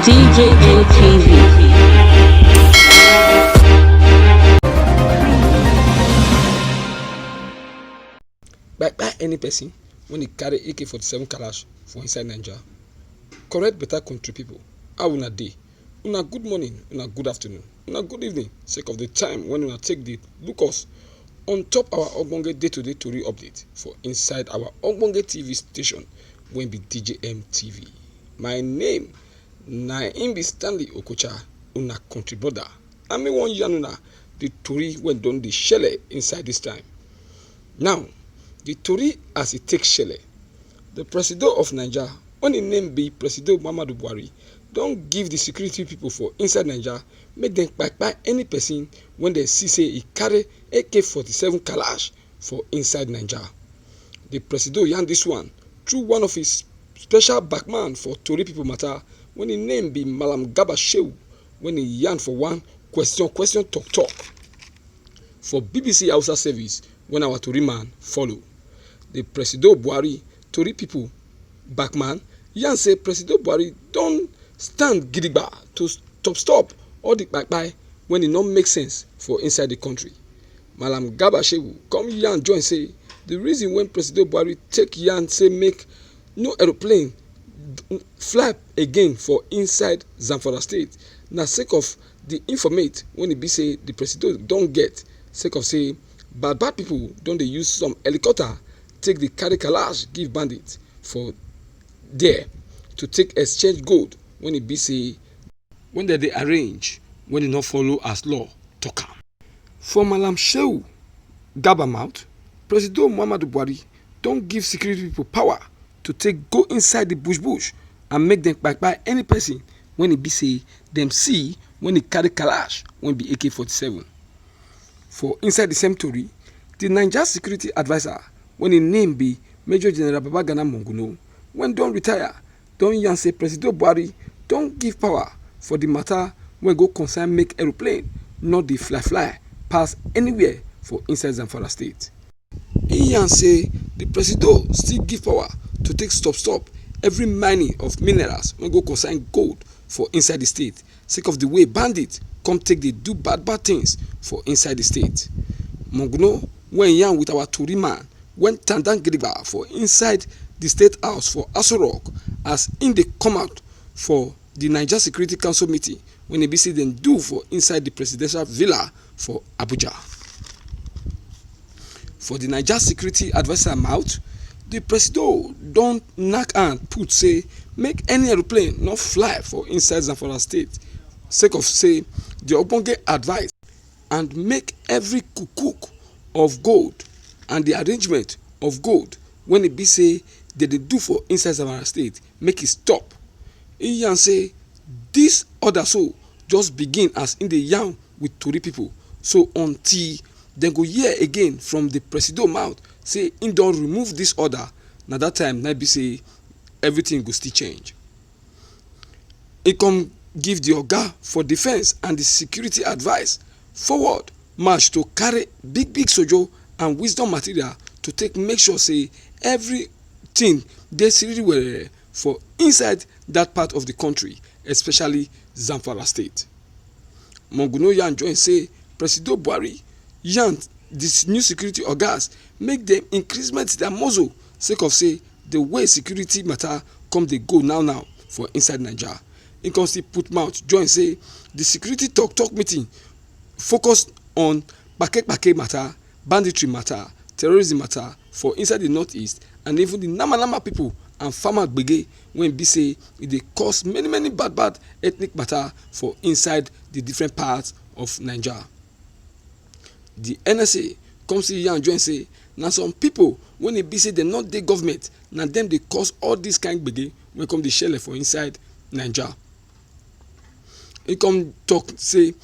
DJM TV. By any person when he carry AK-47 kalash for inside Naija. Correct better country people. How una dey? Una good morning, una good afternoon, una good evening. Sake of the time when una take the look us on top our ogbonge day-to-day tori update for inside our ogbonge TV station when be DJM TV. My name na im be Stanley Okocha, una country brother. And me wan yarn una the tori when don dey shele inside this time. Now, the tori as it takes shele. The Presido of Naija, when his name be Presido Buhari, don give the security people for inside Naija make dem kpai any person when they see say he carry AK-47 kalash for inside Naija. The Presido yarn this one through one of his special backman for tori people matter when his name be Malam Garba Shehu, when he yarn for one question talk for BBC Hausa service when our tori man follow. The Presido Buhari tori people backman yarn say Presido Buhari don stand gidigba to stop all the kpai when it not make sense for inside the country. Malam Garba Shehu come yarn join say the reason when Presido Buhari take yarn say make no aeroplane fly again for inside Zamfara state na sake of the informate when it be say the Presido don get sake of say bad people don dey use some helicopter take the carry kalash give bandits for there to take exchange gold when it be say when they arrange when it not follow as law talk am. For Malam Shehu Garba mouth, Presido Muhammadu Buhari don give security people power to take go inside the bush and make them kpai any person when it be say them see when it carry kalash when be AK-47. For inside the same tori, the Nigeria security advisor when his name be Major General Babagana Monguno, when don retire, don yarn say Presido Buhari don give power for the matter when go concern make aeroplane not the fly pass anywhere for inside Zamfara state. He yarn say the Presido still give power to take stop every mining of minerals when go concern gold for inside the state, sake of the way bandits come take they do bad things for inside the state. Monguno when yarn with our tori man when tandan gidigba for inside the state house for Aso Rock as in they come out for the Nigeria Security Council meeting when they be say them do for inside the presidential villa for Abuja. For the Nigeria Security Advisor mouth, the Presido don knack and put say make any aeroplane not fly for inside Zamfara state sake of say the ogbonge advice and make every cook of gold and the arrangement of gold when it be say they do for inside Zamfara state make it stop. He yarn say this order so just begin as in the yarn with tori people, so until dem go hear again from the Presido mouth say im don remove this order, na that time na be say everything go still change. He come give the oga for defence and the security advice forward march to carry big sojo and wisdom material to take make sure say everything dey seriously well for inside that part of the country, especially Zamfara state. Monguno yarn join say Presido Buhari yarn this new security ogas make them increasement their muzzle sake of say the way security matter come dey go now for inside Naija. He come still put mouth join say the security talk meeting focus on kpake matter, banditry matter, terrorism matter for inside the northeast and even the nama people and farmer gbege when be say e dey cause many bad ethnic matter for inside the different parts of Naija. The NSA come see yarn join say na some people when e be say dem not dey government na dem dey cause all this kind gbege when come dey shele for inside Naija. He come talk say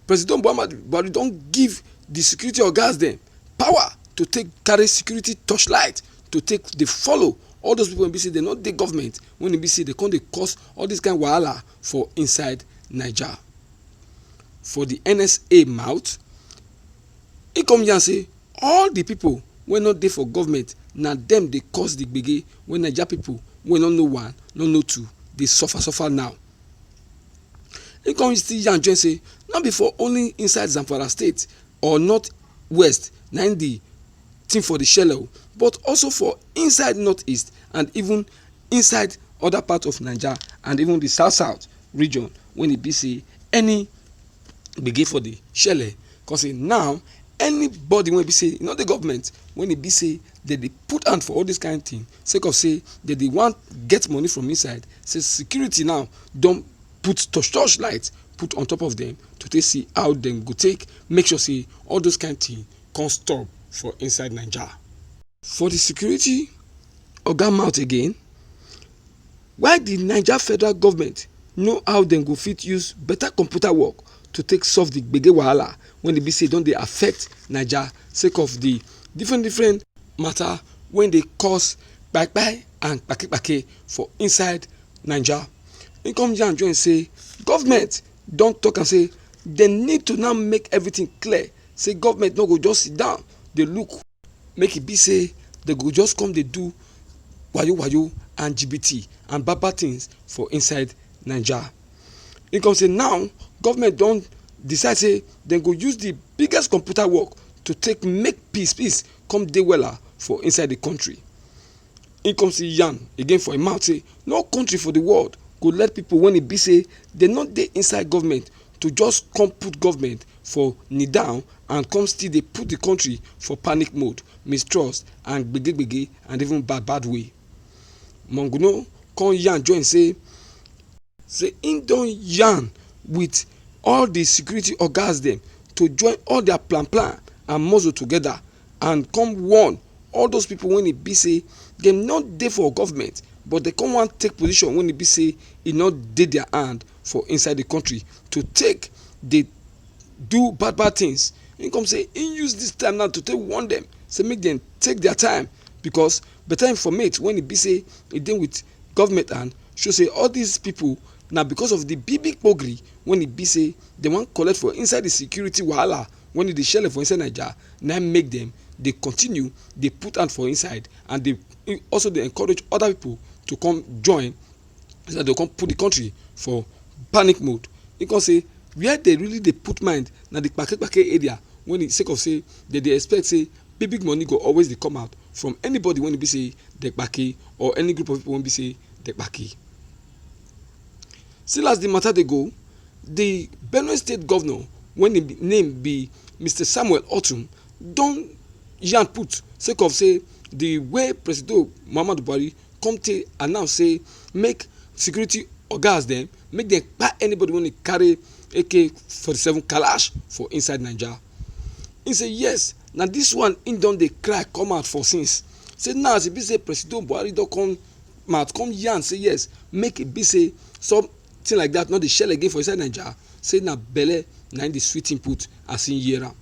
President Buhari don give the security ogas dem power to take carry security torchlight to take dey follow all those people when be say dem not dey government when e be say they come dey cause all this kind wahala for inside Naija. For the NSA mouth, he come yarn say all the people wey not dey for government na dem dey cause the gbege when Naija people wey no know one no know two dey suffer now. e come still yarn join say no be for only inside Zamfara state or north west na im the thing for the shele, but also for inside northeast and even inside other parts of Naija and even the south region when e be say any gbege for the shele. Cause say now anybody wey be say not the government when e be say dem dey put hand for all this kind of thing sake of say dem dey wan get money from inside, say security now don put touch light put on top of them to take see how dem go take make sure say all those kind of thing come stop for inside Naija. For the security oga mouth again, why the Naija federal government know how dem go fit use better computer work to take solve the gbege wahala when e be say don dey affect Naija sake of the different matter wey dey cause kpai and kpake for inside Naija. E come yarn join say government don talk am say dem need to now make everything clear, say government no go just sit down dey look make e be say dem go just come dey do wayo and GBT and bad things for inside Naija. E come say now government don decide say dem go use the biggest computer work to take make peace come dey wella for inside the country. E come say yarn again for im mouth say no country for the world go let people when e be say dem no dey inside government to just come put government for kneel down and come still dey put the country for panic mode, mistrust and gbege and even bad way. Monguno come yarn join say im don yarn with all the security ogas dem to join all their plan and muscle together and come warn all those people when e be say dem no dey for government but dem come wan take position when e be say e no dey their hand for inside the country to take dey do bad things. Im come say im use this time now to take warn dem say make dem take their time because better informate when e be say e dey with government and show say all these people na because of the big pogri when e be say dem wan collect for inside the security wahala when e dey shele for inside Naija na make dem dey continue dey put hand for inside and dey also dey encourage other people to come join so that they come put the country for panic mode. E come say where they really dey put mind na the kpake area when e sake of say dem dey expect say big money go always dey come out from anybody when e be say dey kpake or any group of people when be say dey kpake. Still as the matter dey go, the Benue state governor when im name be Mr. Samuel Ortom don yarn put sake of say the way Presido Buhari come take announce say make security ogas dem make dem kpai anybody when e carry AK-47 kalash for inside Naija. He say yes na this one im don dey cry come out for since, say now as e be say Presido Buhari don come mouth come yarn say yes make e be say something like that no dey shell again for inside Naija, say na belle na im dey sweet him put as im hear am.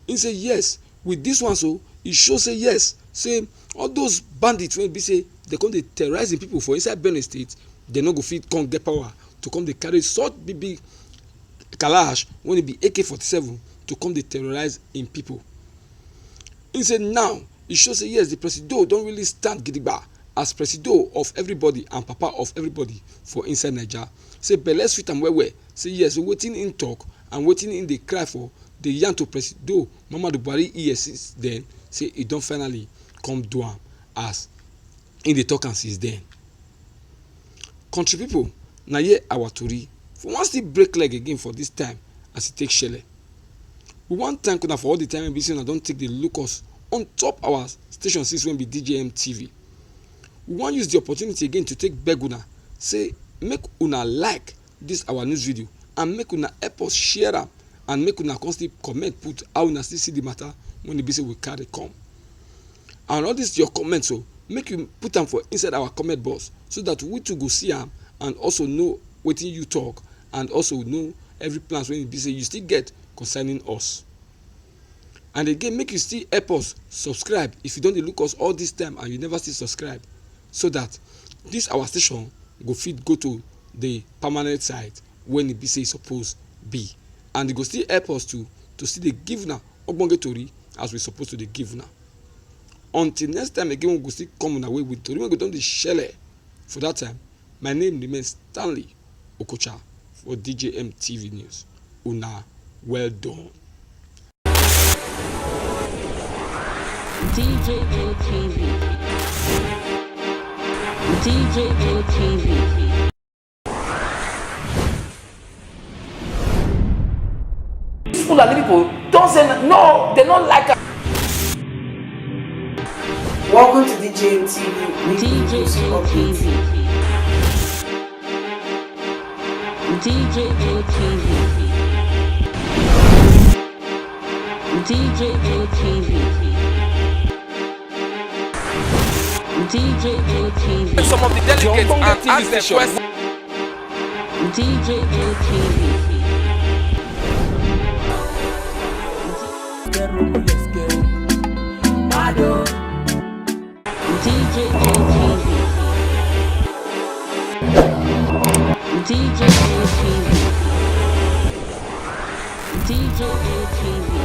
He say yes with this one so e show say yes say all those bandits wey be say dem come dey terrorizing people for inside Benue state dem no go fit come get power to come dey carry such big kalash when e be AK-47 to come dey terrorize im people. He say now e show say yes the Presido don really stand gidigba as Presido of everybody and papa of everybody for inside Naija. Say belle sweet am well say yes wetin im talk and wetin im dey cry for dey yarn to Presido Buhari ears then say e don finally come do am as im dey talk am since then. Country people na here our tori for wan still break leg again for this time as e take shele. We wan thank una for all the time wey be say una don take dey look us on top our station 6 wey be DJM TV. We wan use the opportunity again to take beg una say make una like this our news video and make una help us share am and make una come still comment put how una still see the matter when e be say we carry come. And all this your comment so make you put am for inside our comment box so that we too go see am and also know wetin you talk and also know every plans wey e be say you still get concerning us. And again make you still help us subscribe if you don dey look us all this time and you never still subscribe, so that this our station go fit go to the permanent site when e be say e suppose be, and e go still help us to still dey give una ogbonge tori as we suppose to dey give una. Until next time again we go still come una way with tori wey go don dey shele. For that time my name remains Stanley Okocha for DJM TV News. Una, well done. DJM TV. DJM TV. Fulani people don't say no, they don't like us. Welcome to DJM TV. DJM TV. DJM TV. DJM TV. DJM TV. Some of the delegates and ask them questions. DJM TV. DJM TV. DJM TV. DJM TV.